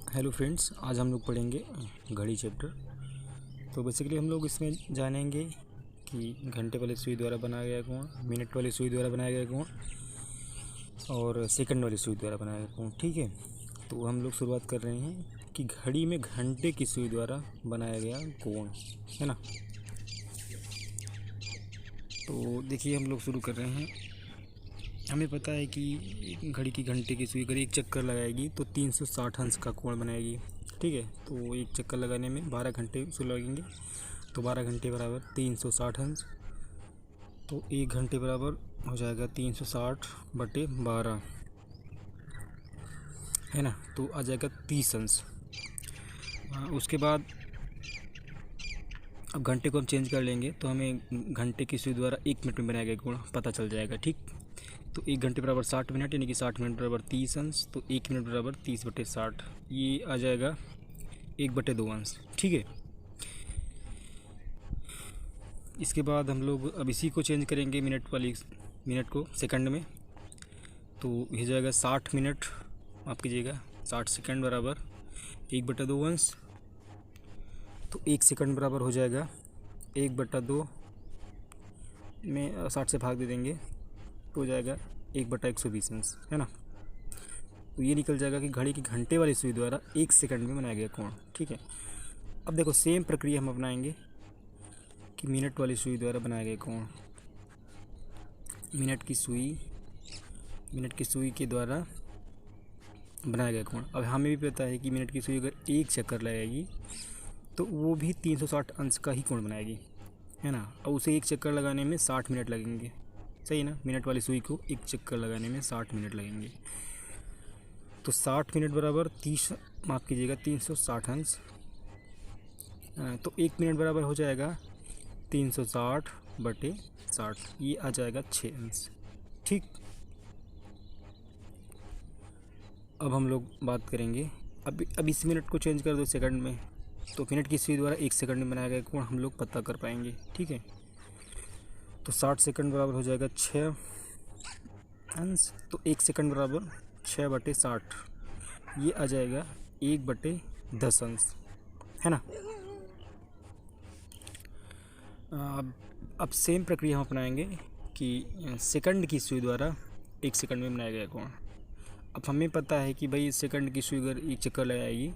Hello friends, आज हम लोग पढ़ेंगे घड़ी चैप्टर। तो बेसिकली हम लोग इसमें जानेंगे कि घंटे वाली सुई द्वारा बनाया गया कोण, मिनट वाली सुई द्वारा बनाया गया कोण और सेकंड वाली सुई द्वारा बनाया गया कोण। ठीक है, तो हम लोग शुरुआत कर रहे हैं कि घड़ी में घंटे की सुई द्वारा बनाया गया कोण, है ना। तो देखिए हम लोग शुरू कर रहे हैं। हमें पता है कि घड़ी की घंटे की सुई अगर एक चक्कर लगाएगी तो 360 अंश का कोण बनाएगी। ठीक है, तो एक चक्कर लगाने में 12 घंटे सुई लगेंगे, तो 12 घंटे बराबर 360 अंश, तो एक घंटे बराबर हो जाएगा 360/12, है ना। तो आ जाएगा 30 अंश। उसके बाद अब घंटे को हम चेंज कर लेंगे तो हमें घंटे की सुई द्वारा 1 मिनट में बनाया गया कोण पता चल जाएगा। ठीक, तो 1 घंटे बराबर 60 मिनट, यानी कि 60 मिनट बराबर 30 अंश, तो 1 मिनट बराबर 30/60, ये आ जाएगा 1/2 अंश। ठीक है, इसके बाद हम लोग अब इसी को चेंज करेंगे मिनट को सेकंड में, तो ये जाएगा 60 मिनट, माफ़ कीजिएगा 60 सेकंड बराबर 1/2 अंश, तो 1 सेकंड बराबर हो जाएगा 1/2 में 60 से भाग दे देंगे तो हो जाएगा 1/120 अंश, है ना। तो ये निकल जाएगा कि घड़ी की घंटे वाली सुई द्वारा 1 सेकंड में बनाया गया कोण। ठीक है, अब देखो सेम प्रक्रिया हम अपनाएंगे कि मिनट वाली सुई द्वारा बनाया गया कोण। मिनट की सुई के द्वारा बनाया गया कोण। अब हमें भी पता है कि मिनट की सुई अगर एक चक्कर लगाएगी तो वो भी 360 अंश का ही कोण बनाएगी, है ना। और उसे एक चक्कर लगाने में 60 मिनट लगेंगे, सही है ना। मिनट वाली सुई को एक चक्कर लगाने में 60 मिनट लगेंगे, तो 60 मिनट बराबर 360 अंश, तो 1 मिनट बराबर हो जाएगा 360/60, ये आ जाएगा 6 अंश। ठीक, अब हम लोग बात करेंगे, अब इस मिनट को चेंज कर दो सेकंड में, तो मिनट की सुई द्वारा 1 सेकंड में बनाया गया कोण हम लोग पता कर पाएंगे। ठीक है, तो 60 सेकंड बराबर हो जाएगा 6 अंश, तो 1 सेकंड बराबर 6/60, ये आ जाएगा 1/10 अंश, है ना। अब सेम प्रक्रिया हम अपनाएंगे कि सेकंड की सुई द्वारा 1 सेकंड में बनाया गया कोण। अब हमें पता है कि भाई सेकंड की सुई अगर एक चक्कर लगाएगी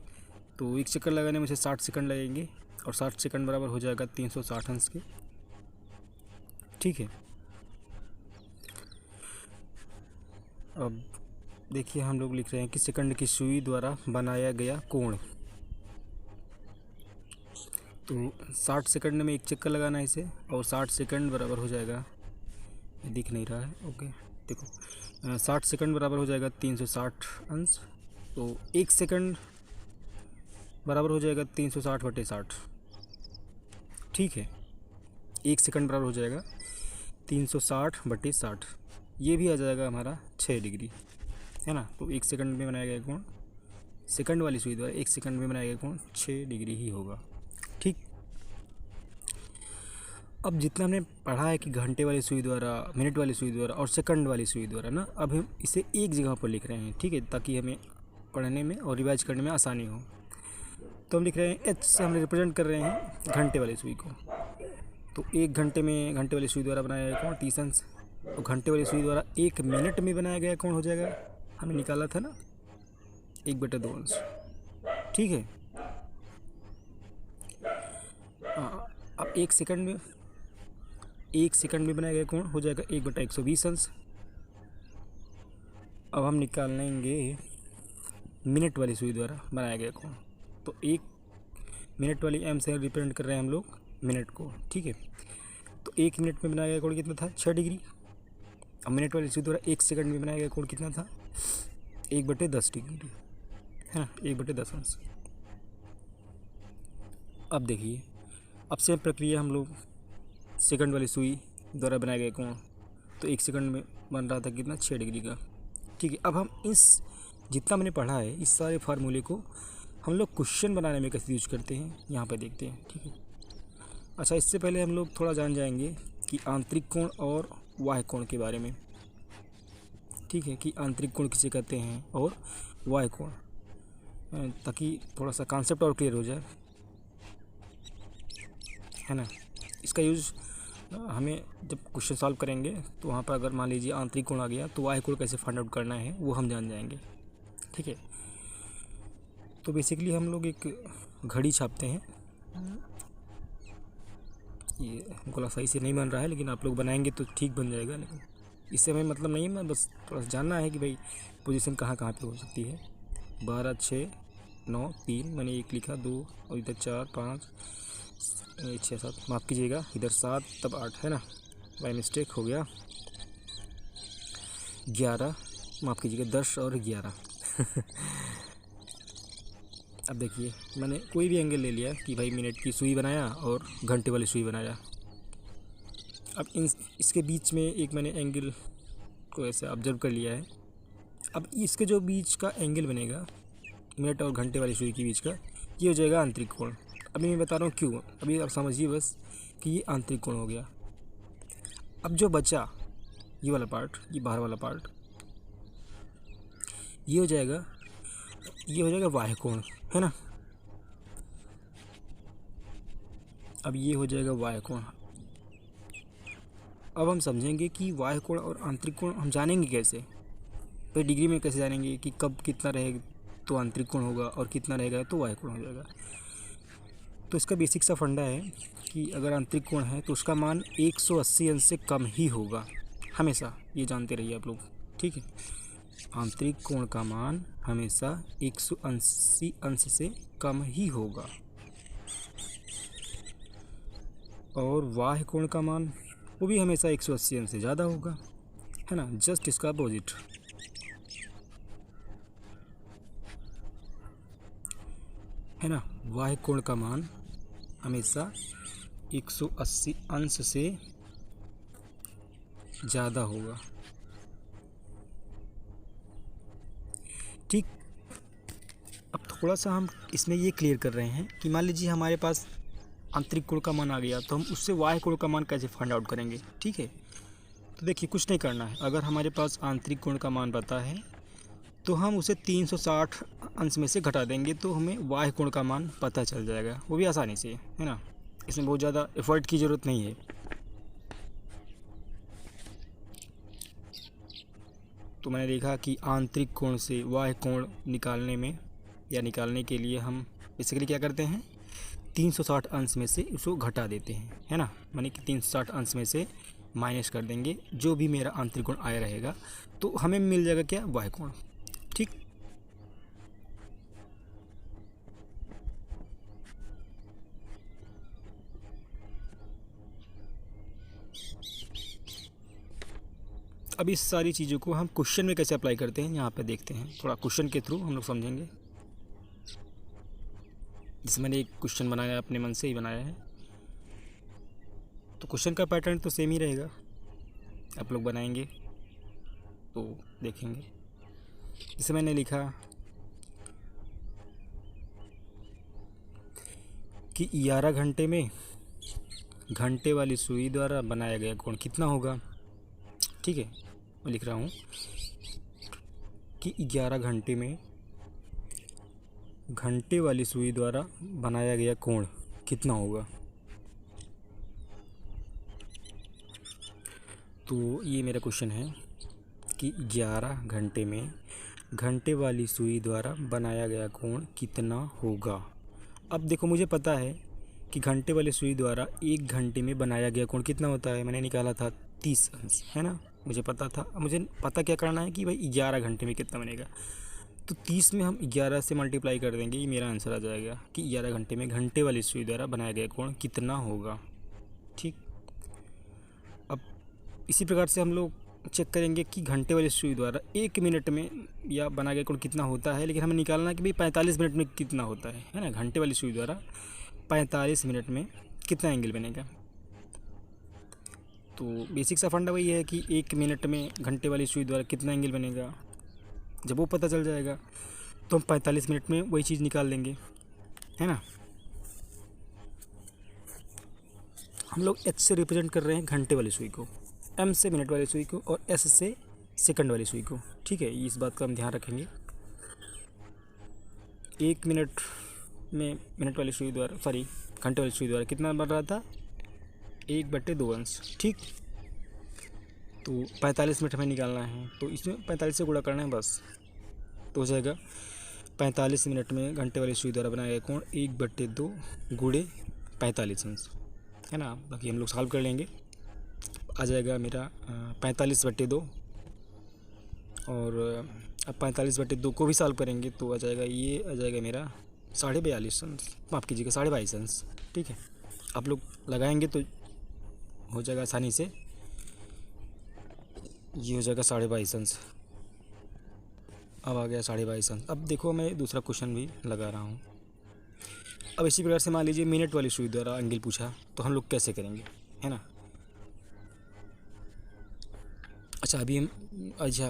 तो एक चक्कर लगाने में से 60 सेकंड लगेंगे, और 60 सेकंड बराबर हो जाएगा 360 अंश के। ठीक है, अब देखिए हम लोग लिख रहे हैं कि सेकंड की सुई द्वारा बनाया गया कोण, तो 60 सेकंड में एक चक्कर लगाना है इसे, और 60 सेकंड बराबर हो जाएगा, दिख नहीं रहा है, ओके देखो 60 सेकंड बराबर हो जाएगा 360 अंश, तो 1 सेकंड बराबर हो जाएगा 360/60। ठीक है, 1 सेकंड बराबर हो जाएगा 360/60, ये भी आ जाएगा हमारा 6 डिग्री, है ना। तो 1 सेकंड में बनाया गया कोण सेकंड वाली सुई द्वारा 1 सेकंड में बनाया गया कोण 6 डिग्री ही होगा। ठीक, अब जितना हमने पढ़ा है कि घंटे वाली सुई द्वारा, मिनट वाली सुई द्वारा और सेकंड वाली सुई द्वारा ना, अब हम इसे एक जगह पर लिख रहे हैं। ठीक है, ताकि हमें पढ़ने में और रिवाइज करने में आसानी हो। तो हम लिख रहे हैं एच से हम रिप्रेजेंट कर रहे हैं घंटे वाली सुई को, तो 1 घंटे में घंटे वाली सुई द्वारा बनाया गया कोण 30 अंश, और घंटे वाली सुई द्वारा 1 मिनट में बनाया गया कोण हो जाएगा, हमें निकाला था ना 1/2 अंश। ठीक है, अब 1 सेकंड में बनाया गया कोण हो जाएगा 1/120 अंश। अब हम निकाल लेंगे मिनट वाली सुई द्वारा बनाया गया कोण, तो 1 मिनट वाली एम से रिप्रेजेंट कर रहे हैं हम लोग मिनट को। ठीक है, तो 1 मिनट में बनाया गया कोण कितना था 6 डिग्री, अब मिनट वाली सुई द्वारा 1 सेकंड में बनाया गया कोण कितना था 1/10 डिग्री, है ना, 1/10 अंश। अब देखिए, अब सेम प्रक्रिया हम लोग सेकंड वाली सुई द्वारा बनाया गया कोण, तो 1 सेकंड में बन रहा था कितना 6 डिग्री का। ठीक है, अब हम इस जितना मैंने पढ़ा है इस सारे फार्मूले को हम लोग क्वेश्चन बनाने में कैसे यूज करते हैं यहाँ पे देखते हैं। ठीक है, अच्छा इससे पहले हम लोग थोड़ा जान जाएंगे कि आंतरिक कोण और वाह्य कोण के बारे में, ठीक है, कि आंतरिक कोण किसे कहते हैं और वाह्य कोण, ताकि थोड़ा सा कॉन्सेप्ट और क्लियर हो जाए, है ना। इसका यूज़ हमें जब क्वेश्चन सॉल्व करेंगे तो वहाँ पर अगर मान लीजिए आंतरिक कोण आ गया तो वाह्य कोण कैसे फाइंड आउट करना है वो हम जान जाएंगे, ठीक है। तो बेसिकली हम लोग एक घड़ी छापते हैं, ये हमको सही से नहीं बन रहा है लेकिन आप लोग बनाएंगे तो ठीक बन जाएगा, लेकिन इससे हमें मतलब नहीं है, मैं बस थोड़ा सा जानना है कि भाई पोजीशन कहाँ कहाँ पे हो सकती है। 12 6 9 3 मैंने एक लिखा, 2 और इधर 4 5 6 7, माफ़ कीजिएगा इधर 7 तब 8 है ना, बाई मिस्टेक हो गया। 11, माफ़ कीजिएगा 10 और 11 अब देखिए मैंने कोई भी एंगल ले लिया कि भाई मिनट की सुई बनाया और घंटे वाली सुई बनाया। अब इसके बीच में एक मैंने एंगल को ऐसे ऑब्जर्व कर लिया है। अब इसके जो बीच का एंगल बनेगा मिनट और घंटे वाली सुई के बीच का, ये हो जाएगा आंतरिक कोण। अभी मैं बता रहा हूँ क्यों, अभी आप समझिए बस कि ये आंतरिक कोण हो गया। अब जो बचा ये वाला पार्ट, ये बाहर वाला पार्ट, ये हो जाएगा वाह्य कोण, है ना। अब ये हो जाएगा वाह्य कोण। अब हम समझेंगे कि वाह्य कोण और आंतरिक कोण हम जानेंगे कैसे, तो डिग्री में कैसे जानेंगे कि कब कितना रहेगा तो आंतरिक कोण होगा और कितना रहेगा तो वाह्य कोण हो जाएगा। तो इसका बेसिक सा फंडा है कि अगर आंतरिक कोण है तो उसका मान 180 अंश से कम ही होगा, हमेशा ये जानते रहिए आप लोग, ठीक है। आंतरिक कोण का मान हमेशा 180 अंश से कम ही होगा और बाह्य कोण का मान वो भी हमेशा 180 अंश से ज़्यादा होगा, है ना, जस्ट इसका अपोजिट, है ना। बाह्य कोण का मान हमेशा 180 अंश से ज़्यादा होगा, ठीक। अब थोड़ा सा हम इसमें ये क्लियर कर रहे हैं कि मान लीजिए हमारे पास आंतरिक कोण का मान आ गया तो हम उससे बाह्य कोण का मान कैसे फाइंड आउट करेंगे, ठीक है। तो देखिए कुछ नहीं करना है, अगर हमारे पास आंतरिक कोण का मान पता है तो हम उसे 360 अंश में से घटा देंगे तो हमें बाह्य कोण का मान पता चल जाएगा, वो भी आसानी से, है ना। इसमें बहुत ज़्यादा एफर्ट की ज़रूरत नहीं है। तो मैंने देखा कि आंतरिक कोण से बाह्य कोण निकालने के लिए हम बेसिकली क्या करते हैं, 360 अंश में से उसको घटा देते हैं, है ना। माने कि 360 अंश में से माइनस कर देंगे, जो भी मेरा आंतरिक कोण आया रहेगा तो हमें मिल जाएगा क्या, बाह्य कोण, ठीक। अब इस सारी चीज़ों को हम क्वेश्चन में कैसे अप्लाई करते हैं यहाँ पे देखते हैं, थोड़ा क्वेश्चन के थ्रू हम लोग समझेंगे। जैसे मैंने एक क्वेश्चन बनाया, अपने मन से ही बनाया है, तो क्वेश्चन का पैटर्न तो सेम ही रहेगा, आप लोग बनाएंगे तो देखेंगे। जैसे मैंने लिखा कि 11 घंटे में घंटे वाली सुई द्वारा बनाया गया कोण कितना होगा, ठीक है। मैं लिख रहा हूँ कि 11 घंटे में घंटे वाली सुई द्वारा बनाया गया कोण कितना होगा। तो ये मेरा क्वेश्चन है कि 11 घंटे में घंटे वाली सुई द्वारा बनाया गया कोण कितना होगा। अब देखो मुझे पता है कि घंटे वाली सुई द्वारा 1 घंटे में बनाया गया कोण कितना होता है, मैंने निकाला था 30 अंश, है ना, मुझे पता था। अब मुझे पता क्या करना है कि भाई 11 घंटे में कितना बनेगा, तो 30 में हम 11 से मल्टीप्लाई कर देंगे, ये मेरा आंसर आ जाएगा कि 11 घंटे में घंटे वाली सुई द्वारा बनाया गया कोण कितना होगा, ठीक। अब इसी प्रकार से हम लोग चेक करेंगे कि घंटे वाली सुई द्वारा 1 मिनट में या बनाया गया कोण कितना होता है, लेकिन हमें निकालना है कि भाई 45 मिनट में कितना होता है ना। घंटे वाली सुई द्वारा 45 मिनट में कितना एंगल बनेगा। तो बेसिक सा फंडा वही है कि 1 मिनट में घंटे वाली सुई द्वारा कितना एंगल बनेगा, जब वो पता चल जाएगा तो हम 45 मिनट में वही चीज़ निकाल लेंगे, है ना। हम लोग एच से रिप्रेजेंट कर रहे हैं घंटे वाली सुई को, एम से मिनट वाली सुई को और एस से सेकंड वाली सुई को। ठीक है, इस बात का हम ध्यान रखेंगे। 1 मिनट में मिनट वाली सुई द्वारा, सॉरी घंटे वाली सुई द्वारा कितना बन रहा था, 1/2 अंश। ठीक, तो 45 मिनट हमें निकालना है, तो इसमें 45 से गुणा करना है बस, तो हो जाएगा 45 मिनट में घंटे वाली सुई द्वारा बनाया गया कोण 1/2 गुणे 45 अंश, है ना। बाकी हम लोग सॉल्व कर लेंगे। आ जाएगा मेरा 45/2, और अब 45/2 को भी सॉल्व करेंगे तो आ जाएगा, ये आ जाएगा मेरा 42.5 अंश, माफ़ कीजिएगा 22.5 अंश। ठीक है, आप लोग लगाएंगे तो हो जाएगा आसानी से, ये हो जाएगा 22.5 अंश। अब आ गया 22.5 अंश। अब देखो मैं दूसरा क्वेश्चन भी लगा रहा हूँ। अब इसी प्रकार से मान लीजिए मिनट वाली सुई द्वारा एंगल पूछा, तो हम लोग कैसे करेंगे, है ना। अच्छा, अभी हम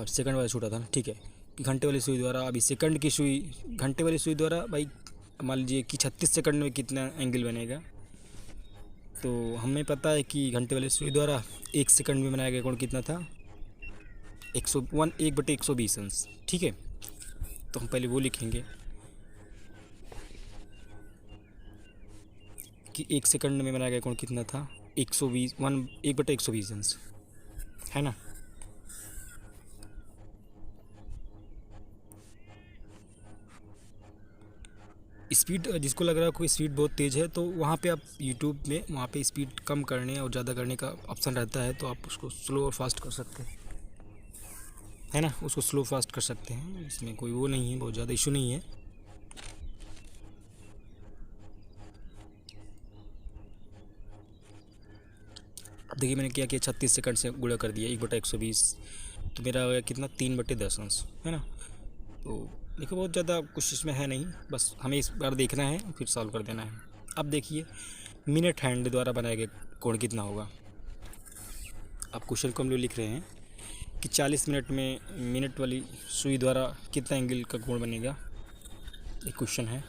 सेकंड वाला छूटा था ना। ठीक है, कि घंटे वाली सुई द्वारा, अभी सेकंड की सुई, घंटे वाली सुई द्वारा भाई मान लीजिए कि 36 सेकंड में कितना एंगल बनेगा। तो हमें पता है कि घंटे वाली सुई द्वारा 1 सेकंड में बनाया गया कोण कितना था, 1/120 अंश। ठीक है, तो हम पहले वो लिखेंगे कि 1 सेकंड में बनाया गया कोण कितना था, 1/120 अंश, है ना। स्पीड, जिसको लग रहा है कोई स्पीड बहुत तेज़ है, तो वहाँ पे आप यूट्यूब में वहाँ पे स्पीड कम करने और ज़्यादा करने का ऑप्शन रहता है, तो आप उसको स्लो और फास्ट कर सकते हैं, है ना। उसको स्लो फास्ट कर सकते हैं, इसमें कोई वो नहीं है, बहुत ज़्यादा इशू नहीं है। अब देखिए मैंने क्या किया, 36 सेकंड से गुणा कर दिया 1/120, तो मेरा हो गया कितना, 3/10 अंश, है ना। तो देखो बहुत ज़्यादा कुछ इसमें है नहीं, बस हमें इस बार देखना है फिर सॉल्व कर देना है। अब देखिए मिनट हैंड द्वारा बनाया गया कोण कितना होगा। अब क्वेश्चन को हम लोग लिख रहे हैं कि 40 मिनट में मिनट वाली सुई द्वारा कितना एंगल का कोण बनेगा, एक क्वेश्चन है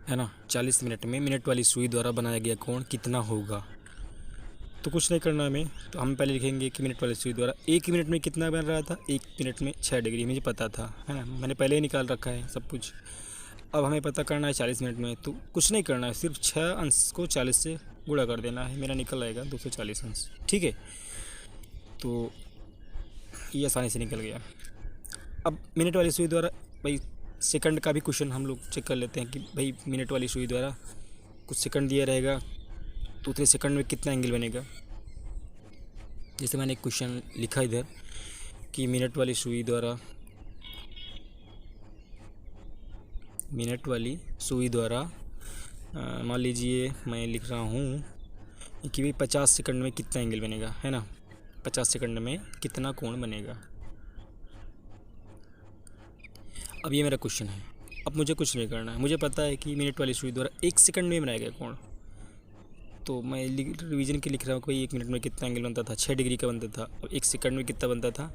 ना। 40 मिनट में मिनट वाली सुई द्वारा बनाया गया कोण कितना होगा। तो कुछ नहीं करना हमें, तो हम पहले लिखेंगे कि मिनट वाली सुई द्वारा 1 मिनट में कितना बन रहा था, 1 मिनट में 6 डिग्री, मुझे पता था, है ना, मैंने पहले ही निकाल रखा है सब कुछ। अब हमें पता करना है 40 मिनट में, तो कुछ नहीं करना है, सिर्फ 6 अंश को 40 से गुणा कर देना है, मेरा निकल आएगा 240 अंश। ठीक है, तो ये आसानी से निकल गया। अब मिनट वाली सुई द्वारा भाई सेकंड का भी क्वेश्चन हम लोग चेक कर लेते हैं कि भाई मिनट वाली सुई द्वारा कुछ सेकंड दिया रहेगा, तो उतने सेकंड में कितना एंगल बनेगा। जैसे मैंने एक क्वेश्चन लिखा इधर कि मिनट वाली सुई द्वारा मान लीजिए मैं लिख रहा हूँ कि भाई 50 सेकंड में कितना एंगल बनेगा, है ना, 50 सेकंड में कितना कोण बनेगा। अब ये मेरा क्वेश्चन है। अब मुझे कुछ नहीं करना है, मुझे पता है कि मिनट वाली सुई द्वारा 1 सेकंड में बनाया गया कोण, तो मैं रिवीजन के लिख रहा हूँ कि 1 मिनट में कितना एंगल बनता था, 6 डिग्री का बनता था, और 1 सेकंड में कितना बनता था,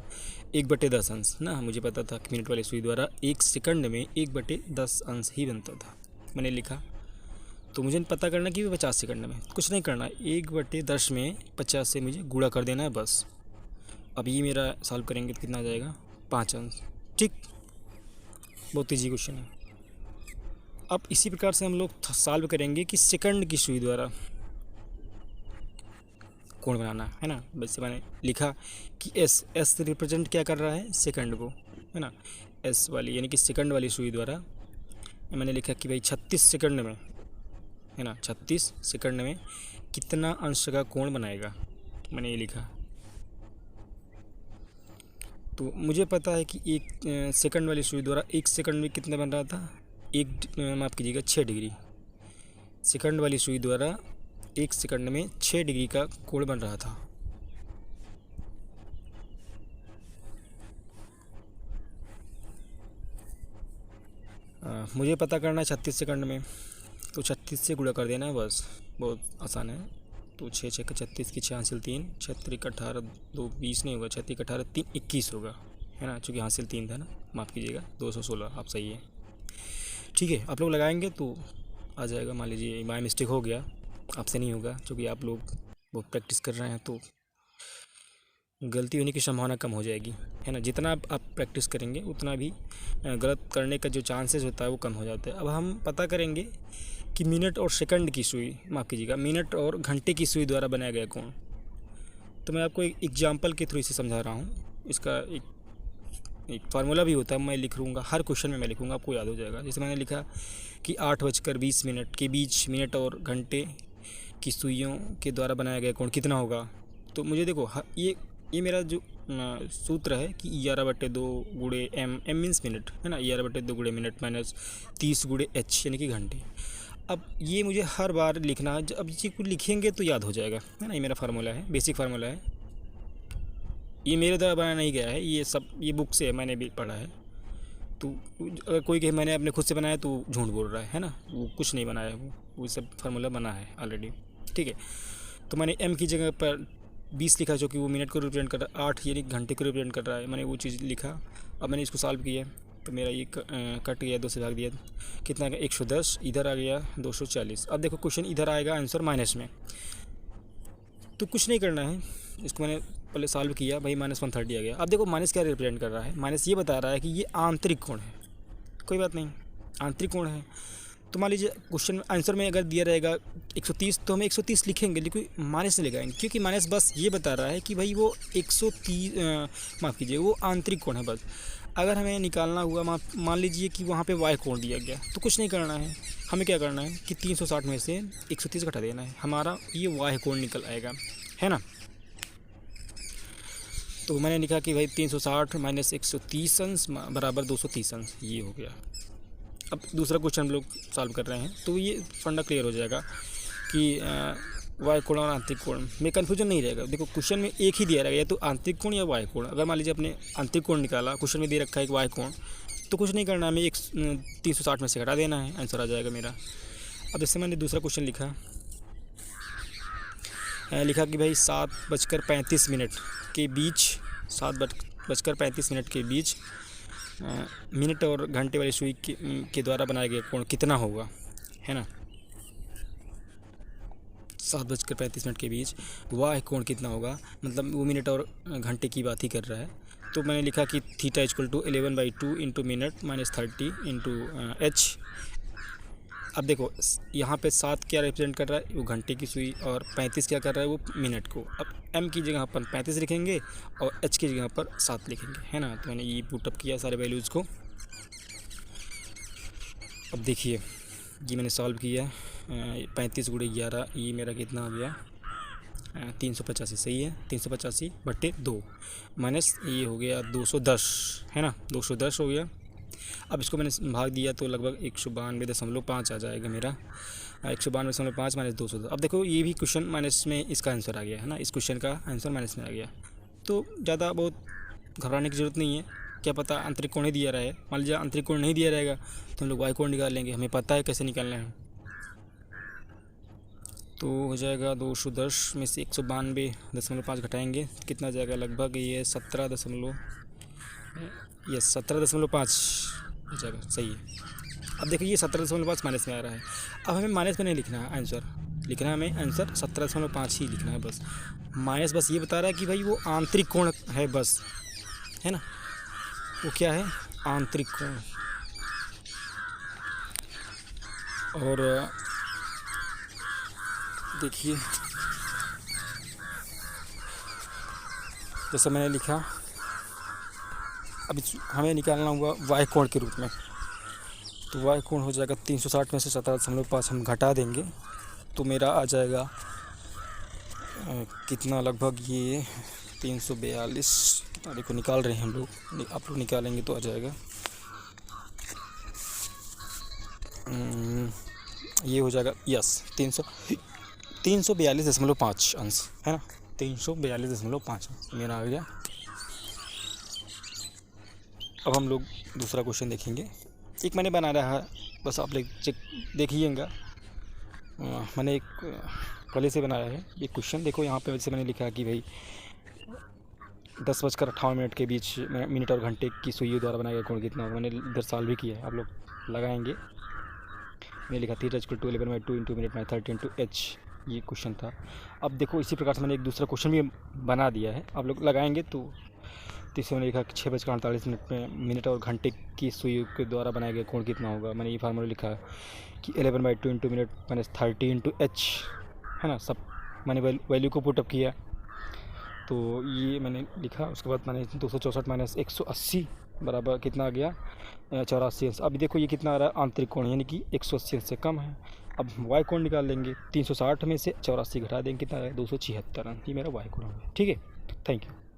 1/10 अंश ना। मुझे पता था कि मिनट वाली सुई द्वारा 1 सेकंड में 1/10 अंश ही बनता था, मैंने लिखा। तो मुझे पता करना कि 50 सेकंड में, कुछ नहीं करना, 1/10 में 50 से मुझे गुणा कर देना है बस। अब ये मेरा सॉल्व करेंगे तो कितना आ जाएगा, 5 अंश। ठीक, बहुत ईजी क्वेश्चन है। अब इसी प्रकार से हम लोग सॉल्व करेंगे कि सेकंड की सुई द्वारा कोण बनाना है ना। वैसे मैंने लिखा कि एस रिप्रेजेंट क्या कर रहा है, सेकंड को, है ना। एस वाली यानी कि सेकंड वाली सुई द्वारा मैंने लिखा कि भाई 36 सेकंड में, है ना, 36 सेकंड में कितना अंश का कोण बनाएगा, मैंने ये लिखा। तो मुझे पता है कि 1 सेकंड वाली सुई द्वारा 1 सेकंड में कितना बन रहा था, माफ़ कीजिएगा 6 डिग्री। सेकंड वाली सुई द्वारा 1 सेकंड में 6 डिग्री का कोण बन रहा था। मुझे पता करना है 36 सेकंड में, तो 36 से गुणा कर देना है बस, बहुत आसान है। तो 6 6 का 36 की 6 हासिल 3, 6 3 18, 2 20 नहीं होगा, 6 3 18 3 21 होगा, है ना, चूँकि हासिल 3 था ना, माफ़ कीजिएगा 216, आप सही है। ठीक है, आप लोग लगाएंगे तो आ जाएगा। मान लीजिए बाय मिस्टेक हो गया, आपसे नहीं होगा, क्योंकि आप लोग बहुत प्रैक्टिस कर रहे हैं, तो गलती होने की संभावना कम हो जाएगी, है ना। जितना आप प्रैक्टिस करेंगे उतना भी गलत करने का जो चांसेस होता है वो कम हो जाता है। अब हम पता करेंगे कि मिनट और सेकंड की सुई, माफ़ कीजिएगा, मिनट और घंटे की सुई द्वारा बनाया गया कोण। तो मैं आपको एक एग्जांपल के थ्रू इसे समझा रहा हूँ। इसका एक फार्मूला भी होता है, मैं लिख लूँगा, हर क्वेश्चन में मैं लिखूँगा, आपको याद हो जाएगा। जैसे मैंने लिखा कि 8:20 के बीच मिनट और घंटे की सुइयों के द्वारा बनाया गया कोण कितना होगा। तो मुझे देखो ये मेरा जो सूत्र है कि 11/2 गुणे एम मीन्स मिनट, है ना। 11/2 गुणे मिनट माइनस 30 गुणे h यानी कि घंटे। अब ये मुझे हर बार लिखना है, अब इसी को लिखेंगे तो याद हो जाएगा, है ना। ये मेरा फार्मूला है, बेसिक फार्मूला है, ये मेरे द्वारा बनाया नहीं गया है, ये सब ये बुक से है, मैंने भी पढ़ा है। तो अगर कोई कहे मैंने अपने खुद से बनाया तो झूठ बोल रहा है ना। वो कुछ नहीं बनाया, वो सब फार्मूला बना है ऑलरेडी, ठीक है। तो मैंने m की जगह पर 20 लिखा, जो कि वो मिनट को रिप्रेजेंट कर रहा है, 8 यानी घंटे को रिप्रेजेंट कर रहा है, मैंने वो चीज़ लिखा। अब मैंने इसको सॉल्व किया तो मेरा ये कट गया, 2 से भाग दिया, कितना आ गया 110, इधर आ गया 240। अब देखो क्वेश्चन इधर आएगा आंसर माइनस में, तो कुछ नहीं करना है, इसको मैंने पहले सॉल्व किया, भाई -130 आ गया। अब देखो माइनस क्या रिप्रेजेंट कर रहा है, माइनस ये बता रहा है कि ये आंतरिक कोण है। कोई बात नहीं, आंतरिक कोण है। तो मान लीजिए क्वेश्चन आंसर में अगर दिया रहेगा 130, तो हम 130 लिखेंगे, लेकिन माइनस नहीं लगाएंगे, क्योंकि माइनस बस ये बता रहा है कि भाई वो 130 माफ़ कीजिए, वो आंतरिक कोण है बस। अगर हमें निकालना हुआ, मान लीजिए कि वहाँ पे वाई कोण दिया गया, तो कुछ नहीं करना है, हमें क्या करना है कि 360 में से 130 घटा देना है, हमारा ये वाई कोण निकल आएगा, है ना। तो मैंने लिखा कि भाई 360 माइनस 130 अंश बराबर 230 अंश, ये हो गया। अब दूसरा क्वेश्चन हम लोग सॉल्व कर रहे हैं, तो ये फंडा क्लियर हो जाएगा कि वाई कोण और आंतरिक कोण में कन्फ्यूजन नहीं रहेगा। देखो क्वेश्चन में एक ही दिया रहेगा, या तो आंतरिक कोण या वाई कोण। अगर मान लीजिए अपने आंतरिक कोण निकाला, क्वेश्चन में दे रखा है कि वाई कोण, तो कुछ नहीं करना, हमें 360 में से घटा देना है, आंसर आ जाएगा मेरा। अब इससे मैंने दूसरा क्वेश्चन लिखा कि भाई 7:35 के बीच 7:35 के बीच मिनट और घंटे वाली सुई के द्वारा बनाया गया कोण कितना होगा, है ना। 7:35 के बीच वाह कोण कितना होगा, मतलब वो मिनट और घंटे की बात ही कर रहा है। तो मैंने लिखा कि theta = 11/2 into minute minus 30 into h। अब देखो यहाँ पे 7 क्या रिप्रेजेंट कर रहा है, वो घंटे की सुई, और 35 क्या कर रहा है, वो मिनट को। अब m की जगह पर 35 लिखेंगे और h की जगह पर 7 लिखेंगे, है ना। तो मैंने ये पुटअप किया सारे वैल्यूज़ को। अब देखिए ये मैंने सॉल्व किया, 35 × 11, ये मेरा कितना आ गया 385, सही है, 385/2 माइनस ये हो गया 210, है ना, 210 हो गया। अब इसको मैंने भाग दिया तो लगभग 192.5 आ जाएगा मेरा, 192.5 माइनस 210। अब देखो ये भी क्वेश्चन माइनस में इसका आंसर आ गया, है ना, इस क्वेश्चन का आंसर माइनस में आ गया। तो ज़्यादा बहुत घबराने की ज़रूरत नहीं है, क्या पता आंतरिक कोण ही दिया रहे। मान लीजिए आंतरिक कोण नहीं दिया रहेगा तो हम लोग वाई कोण निकाल लेंगे, हमें पता है कैसे निकालना है। तो हो जाएगा 210 में से 192.5 घटाएंगे, कितना आ जाएगा, लगभग ये 17.5 हो जाएगा, सही है। अब देखिए ये 17.5 माइनस में आ रहा है। अब हमें माइनस में नहीं लिखना है आंसर, लिखना है हमें आंसर 17.5 ही लिखना है बस। माइनस बस ये बता रहा है कि भाई वो आंतरिक कोण है बस, है ना, वो क्या है, आंतरिक कोण। और देखिए जैसे मैंने लिखा, अब हमें निकालना हुआ वाई कोण के रूप में, तो वाई कोण हो जाएगा 360 में से 17.5 हम घटा देंगे तो मेरा आ जाएगा कितना, लगभग ये 342। कितना देखो निकाल रहे हैं हम लोग, आप लोग निकालेंगे तो आ जाएगा, ये हो जाएगा यस 342.5 अंश, है ना, 342.5 मेरा आ गया। अब हम लोग दूसरा क्वेश्चन देखेंगे। एक मैंने बना रहा है, बस आप लोग चेक देखिएगा, मैंने एक पहले से बनाया है ये क्वेश्चन। देखो यहाँ पे वैसे मैंने लिखा कि भाई 10:58 के बीच मिनट और घंटे की सुइयों द्वारा बनाया गया कोण कितना होगा। मैंने इधर सॉल्व भी किया है, आप लोग लगाएंगे। मैंने लिखा theta equal to 11/2 into minute minus 30 into H, ये क्वेश्चन था। अब देखो इसी प्रकार से मैंने एक दूसरा क्वेश्चन भी बना दिया है, आप लोग लगाएंगे। तो तीसरे मैंने लिखा कि 6:48 में मिनट और घंटे की सुई के द्वारा बनाया गया कोण कितना होगा। मैंने ये फार्मूला लिखा कि 11/2 into minute minus 30 into H, है ना। सब मैंने वैल्यू को पुटअप किया, तो ये मैंने लिखा। उसके बाद मैंने 264 माइनस 180 बराबर कितना आ गया, 84 अंश। अभी देखो ये कितना आ रहा है, आंतरिक कोण, यानी कि 180 अंश से कम है। अब वाई कोण निकाल लेंगे, 360 में से 84 घटा देंगे, कितना है 276 अंश। ये मेरा वाई कोण है, ठीक है। Thank you.